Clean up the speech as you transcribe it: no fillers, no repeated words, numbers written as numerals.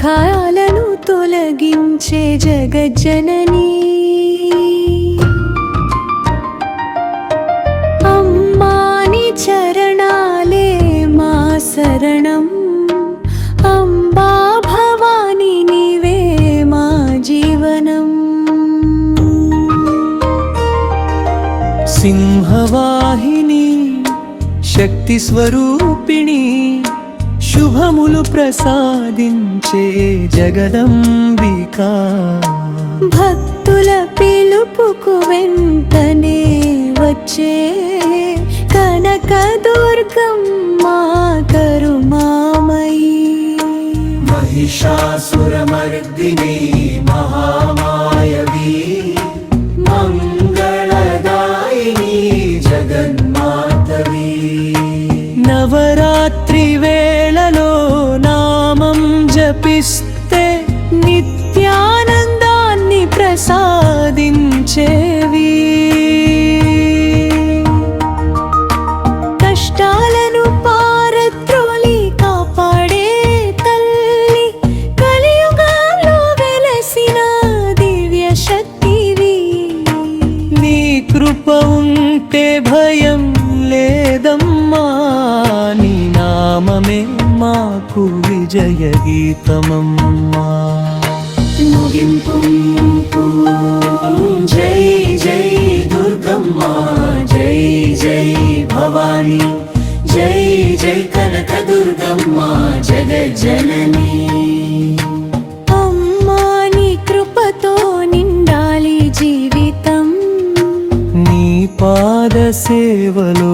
దుఃఖాలను తొలగించే జగజ్జననీ అమ్మాని చరణాలే మా శరణం అంబా భవాని నీవే మా జీవనం సింహవాహిని శక్తి స్వరూపిణి శుభములు ప్రసాదించే జగదంబికా భక్తుల పిలుపుకు వెంటనే వచ్చే కనకదుర్గమ్మ కరుణామయీ మహిషాసురమర్దిని మహామాయవీ మంగళదాయిని జగన్మాతవీ నవరాత్రి వేళలో నామం జపిస్తే నిత్యానందాన్ని ప్రసాదించేవి కష్టాలను పారద్రోలి కాపాడే తల్లి కలియుగాల్లో వెలసిన దివ్య శక్తివి నీ కృప ఉంటే భయం లేదమ్మా నీ నామమే మాకు విజయ గీతమమ్మా ముగింపు జై జై దుర్గమ్మ జై జై భవాని జై జై కనక దుర్గమ్మ జగజ్జననీ అమ్మా నీ కృపతో నిండాలి జీవితం నీ పాద సేవలో